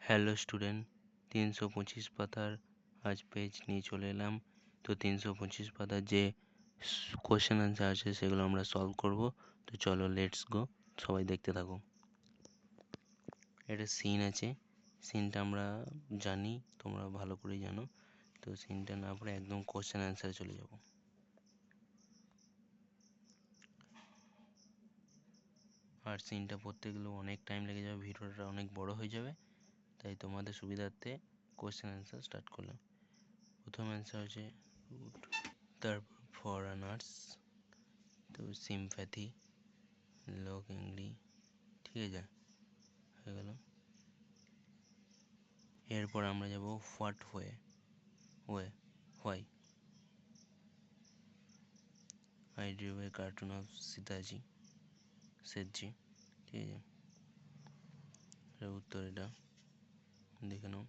Hello student, 325 পাতার আজ page নিয়ে চলে এলাম। তো 325 পাতার যে কোশ্চেন অ্যান্সার আছে সেগুলো আমরা সলভ করব। তো চলো লেটস গো, সবাই দেখতে থাকো। একটা সিন আছে, সিনটা আমরা জানি, তোমরা ভালো করেই জানো। তো সিনটা না পড়ে একদম কোশ্চেন অ্যান্সারে চলে যাব। আর সিনটা পড়তে গেলেও অনেক টাইম লেগে যাবে, ভিডিওটা অনেক বড় হয়ে যাবে, তাই তোমাদের সুবিধার্থে কোশ্চেন অ্যান্সার স্টার্ট করলাম। প্রথম অ্যান্সার হচ্ছে তারপর ফরেনার্স, তো সিম্প্যাথি, লোক ইংলি, ঠিক আছে, হয়ে গেল। এরপর আমরা যাব what way, way why, I drive a cartoon of Sitaji, সেটজি, ঠিক আছে। এর উত্তর এটা, দেখে নাও।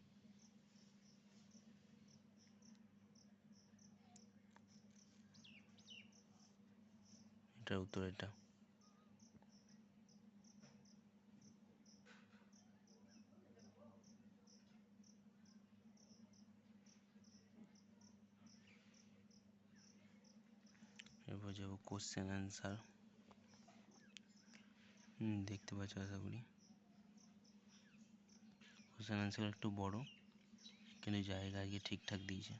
এটার উত্তর এটা। এরপর যাব কোশ্চেন অ্যান্সার। দেখতে পাচ্ছ আশা করি। কোশ্চেন অ্যান্সার একটু বড়, কিন্তু জায়গা আগে ঠিকঠাক দিয়েছে।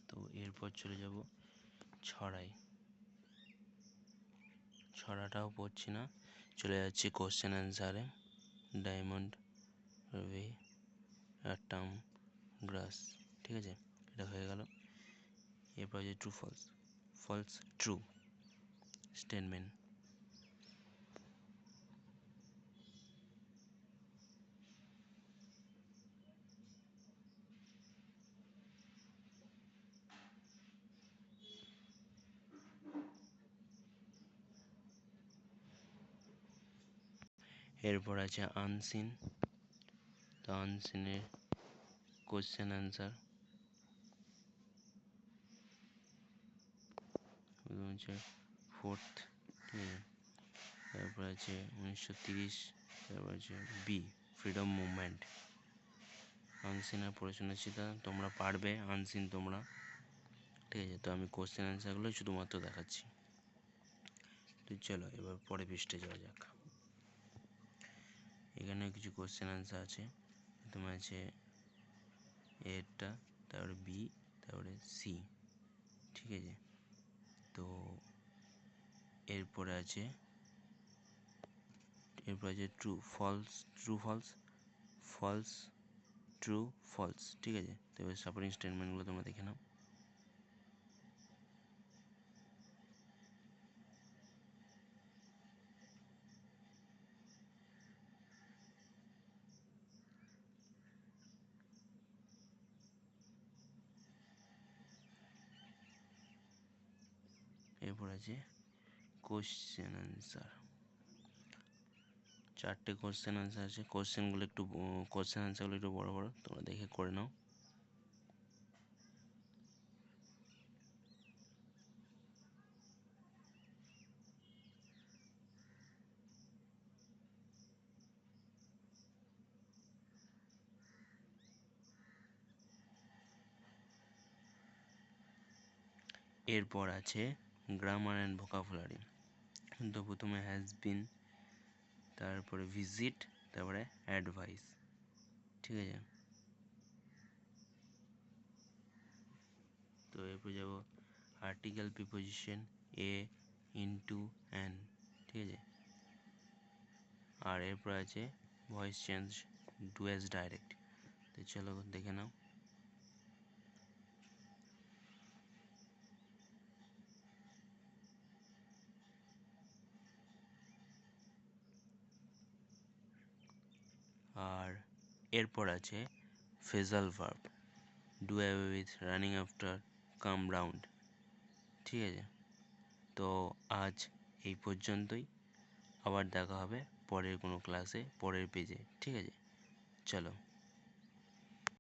তো এরপর চলে যাব ছড়াই। ছড়াটাও পড়ছি না, চলে যাচ্ছি কোশ্চেন অ্যান্সারে। ডায়মন্ড রে টার্ম গ্রাস, ঠিক আছে, এটা হয়ে গেল। এরপর আছে true false, false true statement. এরপর আছে আনসিন, তো আনসিনের কোশ্চেন অ্যান্সার হচ্ছে ফোর্থ, ঠিক আছে। তারপর আছে 1930, তারপর আছে বি, ফ্রিডম মুভমেন্ট। আনসিনের পড়াশোনা সেটা তোমরা পারবে, আনসিন তোমরা, ঠিক আছে। তো আমি কোশ্চেন অ্যান্সারগুলো শুধুমাত্র দেখাচ্ছি। তো চলো এবার পরে পৃষ্ঠে যাওয়া যাক। এখানে কিছু কোশ্চেন অ্যান্সার আছে। তোমার আছে এরটা, তারপরে বি, তারপরে সি, ঠিক আছে। তো এরপরে আছে true false, true false, false true false, ঠিক আছে। তো এবার সাপোর্টিং স্টেটমেন্টগুলো তোমরা দেখে নাও। এরপর আছে কোশ্চেন অ্যান্সার। চারটে কোশ্চেন অ্যান্সার আছে। কোশ্চেন অ্যান্সারগুলো একটু বড় বড়, তোমরা দেখে করে নাও। এরপর আছে গ্রামার অ্যান্ড ভোকাবুলারি। তো প্রথমে হ্যাজ বিন, তারপরে ভিজিট, তারপরে অ্যাডভাইস, ঠিক আছে। তো এরপর যাব article preposition, a, into, an, ঠিক আছে। আর এরপর আছে voice change, do as direct. তো চলো দেখে নাও। আর এরপর আছে phrasal verb, do away with, running after, come round, ঠিক আছে। তো আজ এই পর্যন্তই। আবার দেখা হবে পরের কোনো ক্লাসে, পরের পেজে, ঠিক আছে? চলো।